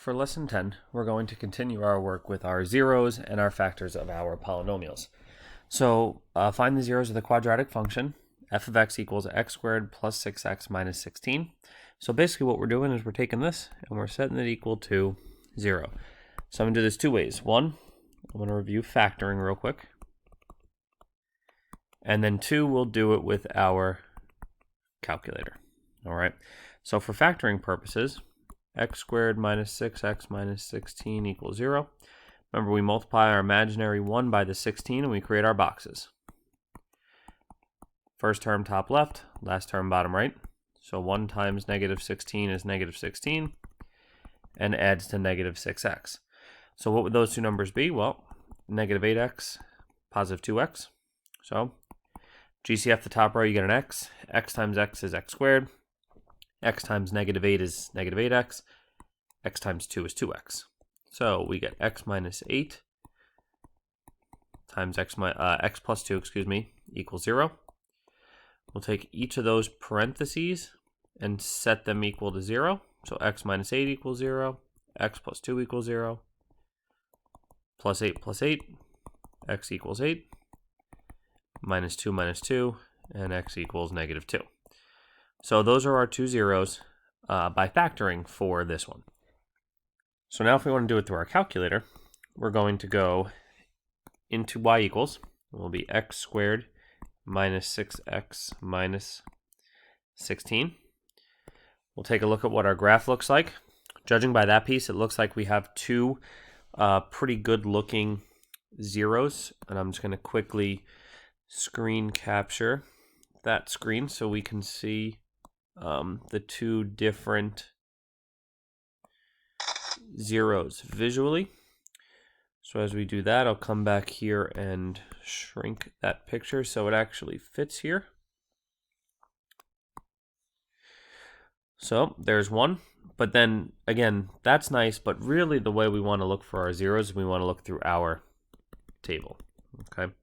For lesson 10, we're going to continue our work with our zeros and our factors of our polynomials. So find the zeros of the quadratic function, f of x equals x squared plus 6x minus 16. So basically what we're doing is we're taking this and we're setting it equal to 0. So I'm going to do this two ways. One, I'm going to review factoring real quick. And then two, we'll do it with our calculator. All right. So for factoring purposes, x squared minus 6x minus 16 equals 0. Remember, we multiply our imaginary 1 by the 16 and we create our boxes. First term top left, last term bottom right. So 1 times negative 16 is negative 16 and adds to negative 6x. So what would those two numbers be? Well, negative 8x, positive 2x. So GCF the top row, you get an x. X times x is x squared. X times negative 8 is negative 8x. X times 2 is 2x. So we get x minus 8 times x plus 2, equals 0. We'll take each of those parentheses and set them equal to 0. So x minus 8 equals 0. X plus 2 equals 0. Plus 8, x equals 8. Minus 2, and x equals negative 2. So those are our two zeros by factoring for this one. So now if we want to do it through our calculator, we're going to go into y equals. It will be x squared minus 6x minus 16. We'll take a look at what our graph looks like. Judging by that piece, it looks like we have two pretty good looking zeros. And I'm just going to quickly screen capture that screen so we can see the two different zeros visually. So as we do that, I'll come back here and shrink that picture so it actually fits here. So there's one, but then again, that's nice, but really the way we want to look for our zeros is we want to look through our table. Okay.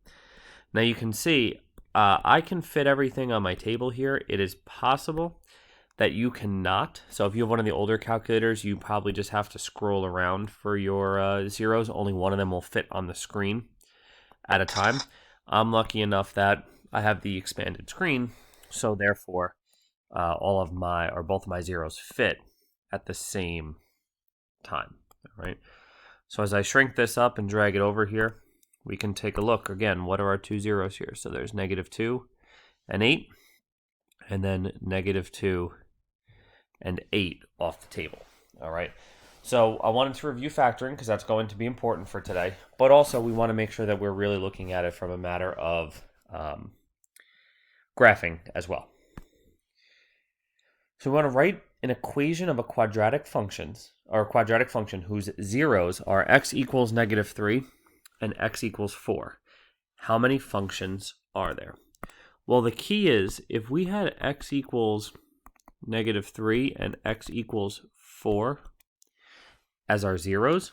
Now you can see I can fit everything on my table here. It is possible that you cannot. So if you have one of the older calculators, you probably just have to scroll around for your zeros. Only one of them will fit on the screen at a time. I'm lucky enough that I have the expanded screen, so therefore both of my zeros fit at the same time. All right. So as I shrink this up and drag it over here, we can take a look. Again, what are our two zeros here? So there's negative 2 and 8, and then negative 2 and 8 off the table. All right. So I wanted to review factoring because that's going to be important for today, but also we want to make sure that we're really looking at it from a matter of graphing as well. So we want to write an equation of a quadratic function whose zeros are x equals negative 3 and x equals 4. How many functions are there? Well, the key is if we had x equals negative 3 and x equals 4 as our zeros,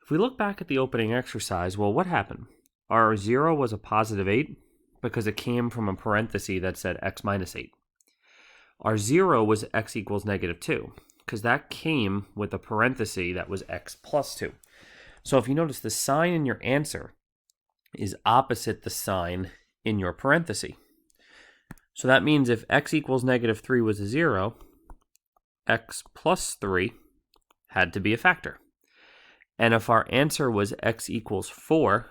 if we look back at the opening exercise, well, what happened? Our 0 was a positive 8 because it came from a parenthesis that said x minus 8. Our 0 was x equals negative 2 because that came with a parenthesis that was x plus 2. So if you notice, the sign in your answer is opposite the sign in your parenthesis. So that means if x equals negative 3 was a 0, x plus 3 had to be a factor. And if our answer was x equals 4,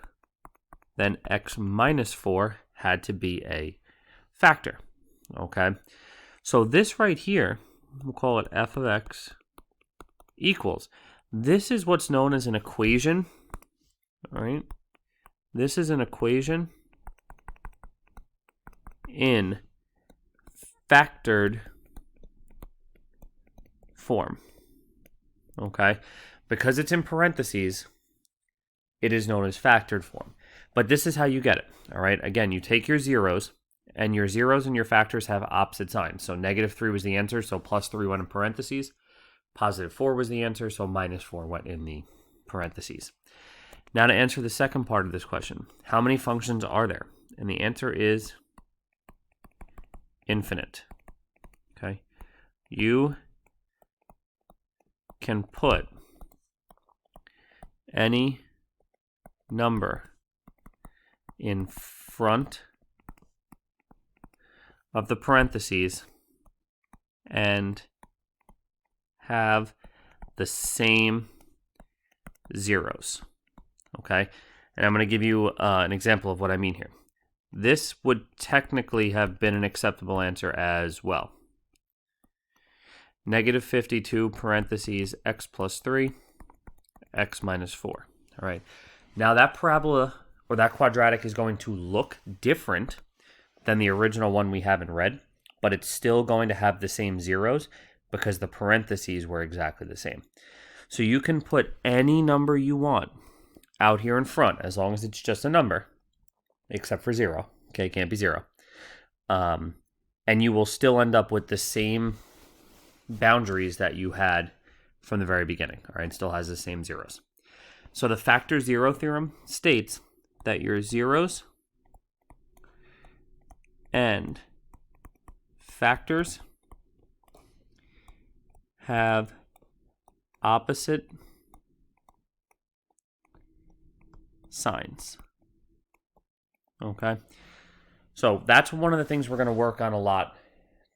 then x minus 4 had to be a factor. Okay? So this right here, we'll call it f of x equals. This is what's known as an equation, all right? This is an equation in factored form, okay? Because it's in parentheses, it is known as factored form. But this is how you get it, all right? Again, you take your zeros, and your zeros and your factors have opposite signs. So negative 3 was the answer, so plus 3 went in parentheses. Positive 4 was the answer, so minus 4 went in the parentheses. Now to answer the second part of this question, how many functions are there? And the answer is infinite. Okay, you can put any number in front of the parentheses and have the same zeros, okay? And I'm going to give you an example of what I mean here. This would technically have been an acceptable answer as well. Negative 52 parentheses x plus 3, x minus 4. All right. Now that parabola or that quadratic is going to look different than the original one we have in red, but it's still going to have the same zeros because the parentheses were exactly the same. So you can put any number you want out here in front as long as it's just a number, except for 0. Okay, it can't be 0. And you will still end up with the same boundaries that you had from the very beginning. All right, it still has the same zeros. So the factor zero theorem states that your zeros and factors have opposite signs. Okay, so that's one of the things we're going to work on a lot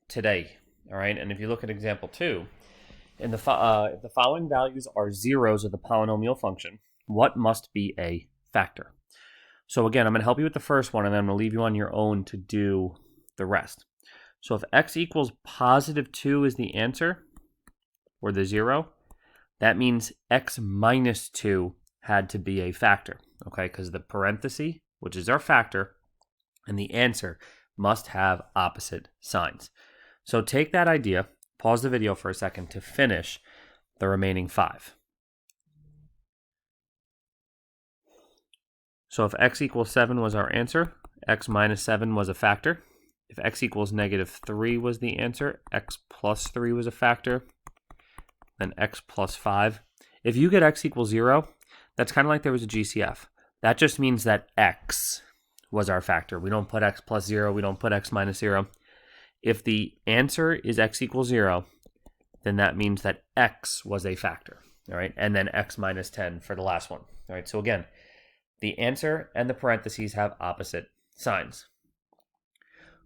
today. All right, and if you look at example 2, if the following values are zeros of the polynomial function, what must be a factor? So again, I'm going to help you with the first one, and then I'm going to leave you on your own to do the rest. So if x equals positive 2 is the answer, or the 0, that means x minus 2 had to be a factor, okay? Because the parenthesis, which is our factor, and the answer must have opposite signs. So take that idea, pause the video for a second to finish the remaining 5. So if x equals 7 was our answer, x minus 7 was a factor. If x equals negative 3 was the answer, x plus 3 was a factor, then x plus 5. If you get x equals 0, that's kind of like there was a GCF. That just means that x was our factor. We don't put x plus 0, we don't put x minus 0. If the answer is x equals 0, then that means that x was a factor, all right? And then x minus 10 for the last one, all right? So again, the answer and the parentheses have opposite signs.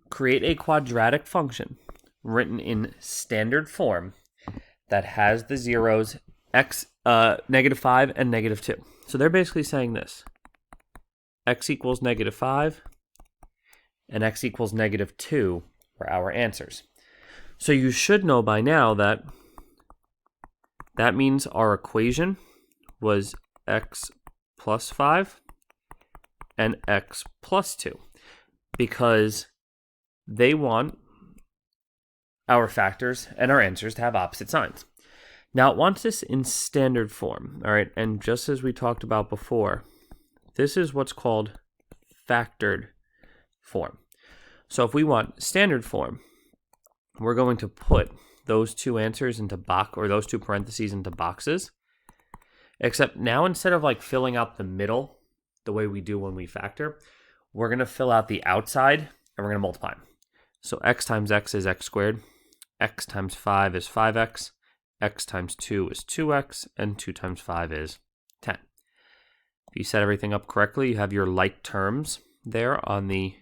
Create a quadratic function written in standard form that has the zeros x, negative 5 and negative 2. So they're basically saying this. X equals negative 5 and x equals negative 2 are our answers. So you should know by now that that means our equation was x plus 5 and x plus 2 because they want our factors and our answers to have opposite signs. Now it wants this in standard form, all right? And just as we talked about before, this is what's called factored form. So if we want standard form, we're going to put those two answers into those two parentheses into boxes. Except now instead of like filling out the middle the way we do when we factor, we're going to fill out the outside and we're going to multiply them. So x times x is x squared, x times 5 is 5x, x times 2 is 2x, and 2 times 5 is 10. If you set everything up correctly, you have your like terms there on the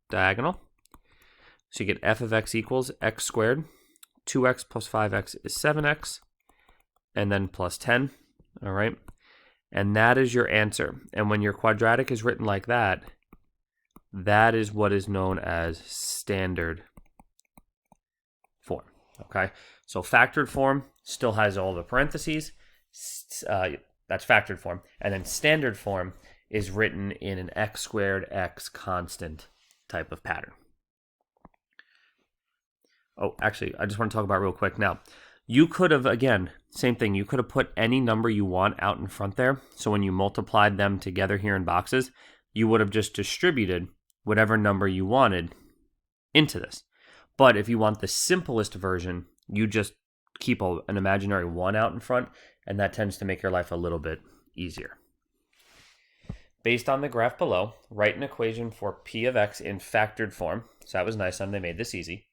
diagonal. So you get f of x equals x squared, 2x plus 5x is 7x, and then plus 10, all right? And that is your answer. And when your quadratic is written like that, that is what is known as standard form, okay? So factored form still has all the parentheses. That's factored form. And then standard form is written in an x squared x constant type of pattern. Oh, actually, I just want to talk about real quick now. You could have, again, same thing. You could have put any number you want out in front there. So when you multiplied them together here in boxes, you would have just distributed whatever number you wanted into this. But if you want the simplest version, you just keep an imaginary 1 out in front, and that tends to make your life a little bit easier. Based on the graph below, write an equation for p of x in factored form. So that was nice of them. They made this easy.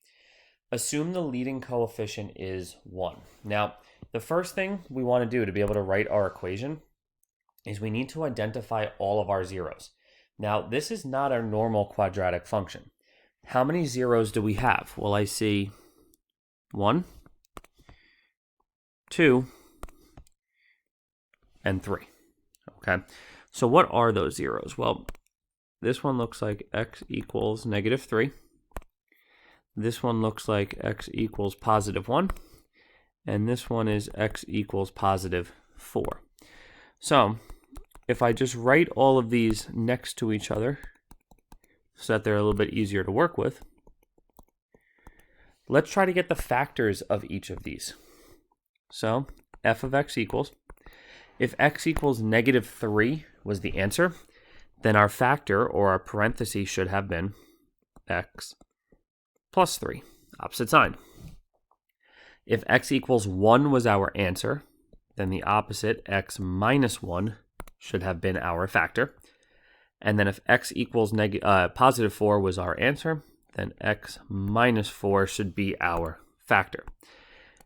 Assume the leading coefficient is 1. Now, the first thing we want to do to be able to write our equation is we need to identify all of our zeros. Now, this is not our normal quadratic function. How many zeros do we have? Well, I see 1, 2, and 3. Okay, so what are those zeros? Well, this one looks like x equals -3. This one looks like x equals +1. And this one is x equals +4. So if I just write all of these next to each other so that they're a little bit easier to work with, let's try to get the factors of each of these. So f of x equals, if x equals -3 was the answer, then our factor or our parenthesis should have been x plus 3, opposite sign. If x equals 1 was our answer, then the opposite, x minus 1, should have been our factor. And then if x equals +4 was our answer, then x minus 4 should be our factor.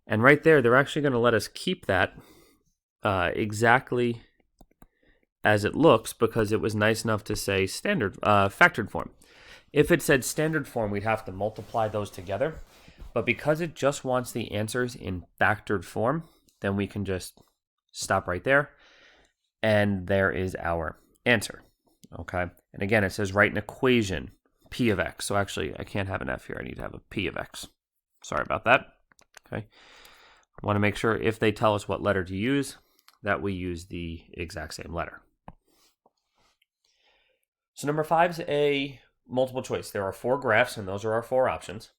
And right there, they're actually going to let us keep that exactly as it looks because it was nice enough to say standard factored form. If it said standard form, we'd have to multiply those together. But because it just wants the answers in factored form, then we can just stop right there. And there is our answer. Okay. And again, it says write an equation, p of x. So actually, I can't have an f here. I need to have a p of x. Sorry about that. Okay. I want to make sure if they tell us what letter to use, that we use the exact same letter. So number 5 is a multiple choice. There are 4 graphs, and those are our 4 options.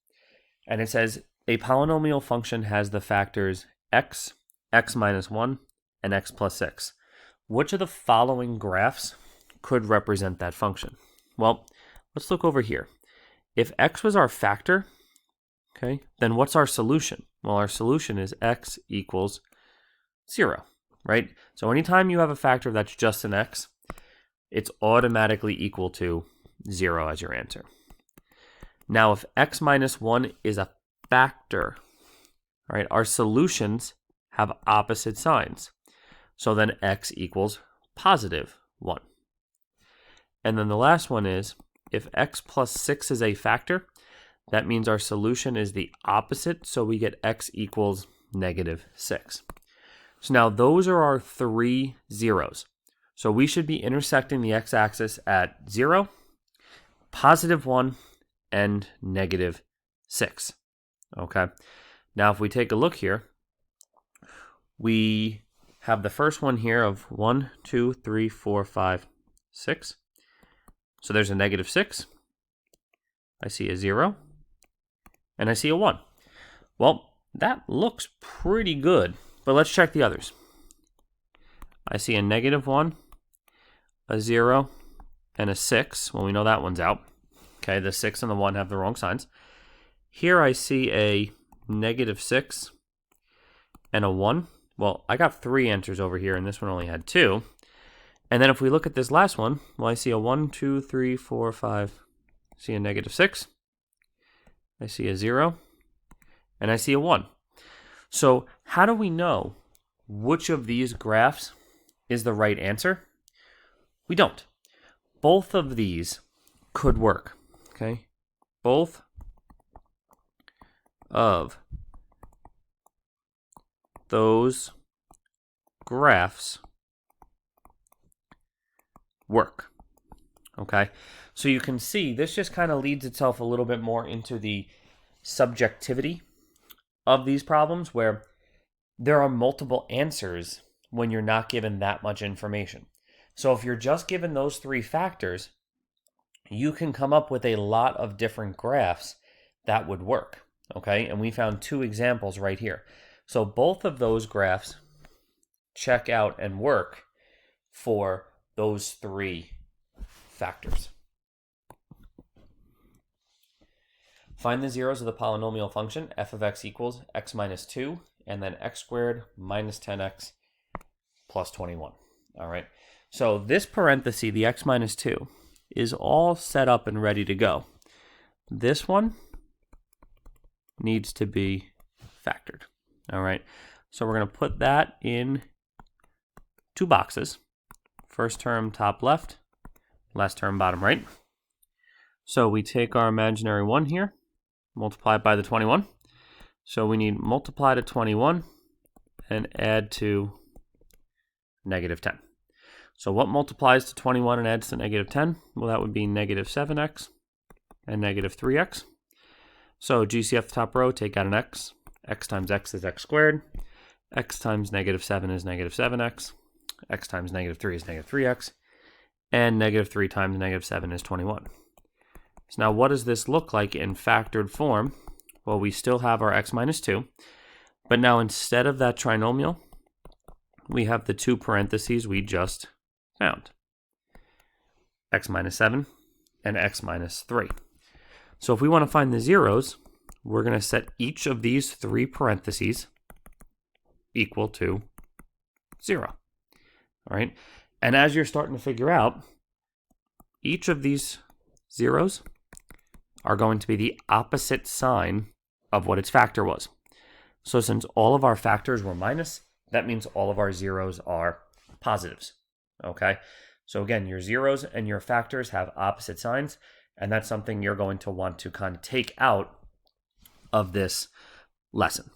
And it says a polynomial function has the factors x, x minus 1, and x plus 6. Which of the following graphs could represent that function? Well, let's look over here. If x was our factor, okay, then what's our solution? Well, our solution is x equals 0, right? So anytime you have a factor that's just an x, it's automatically equal to 0 as your answer. Now, if x minus 1 is a factor, right, our solutions have opposite signs. So then x equals +1. And then the last one is, if x plus 6 is a factor, that means our solution is the opposite, so we get x equals -6. So now those are our 3 zeros. So we should be intersecting the x-axis at 0, +1, and -6. Okay. Now if we take a look here, we have the first one here of 1, 2, 3, 4, 5, 6. So there's a -6. I see a 0. And I see a 1. Well, that looks pretty good. But let's check the others. I see a -1, a 0, and a 6. Well, we know that one's out. Okay, the 6 and the 1 have the wrong signs. Here I see a -6 and a 1. Well, I got 3 answers over here, and this one only had 2. And then if we look at this last one, well, I see a 1, 2, 3, 4, 5. I see a -6. I see a 0. And I see a 1. So how do we know which of these graphs is the right answer? We don't. Both of these could work. Okay? Both of those graphs work. Okay? So you can see this just kind of leads itself a little bit more into the subjectivity of these problems where there are multiple answers when you're not given that much information. So if you're just given those 3 factors, you can come up with a lot of different graphs that would work. Okay, and we found 2 examples right here. So both of those graphs check out and work for those 3 factors. Find the zeros of the polynomial function f of x equals x minus 2 and then x squared minus 10x plus 21. All right, so this parenthesis, the x minus 2, is all set up and ready to go. This one needs to be factored. All right, So we're going to put that in two boxes. First term top left, last term bottom right. So we take our imaginary 1 here, multiply it by the 21. So we need multiply to 21 and add to negative 10. So what multiplies to 21 and adds to negative 10? Well, that would be negative 7x and negative 3x. So GCF the top row, take out an x. X times x is x squared. X times negative 7 is negative 7x. X times negative 3 is negative 3x. And negative 3 times negative 7 is 21. So now what does this look like in factored form? Well, we still have our x minus 2. But now instead of that trinomial, we have the two parentheses we just found. X minus 7 and x minus 3. So if we want to find the zeros, we're going to set each of these three parentheses equal to 0. All right. And as you're starting to figure out, each of these zeros are going to be the opposite sign of what its factor was. So since all of our factors were minus, that means all of our zeros are positives. Okay. So again, your zeros and your factors have opposite signs, and that's something you're going to want to kind of take out of this lesson.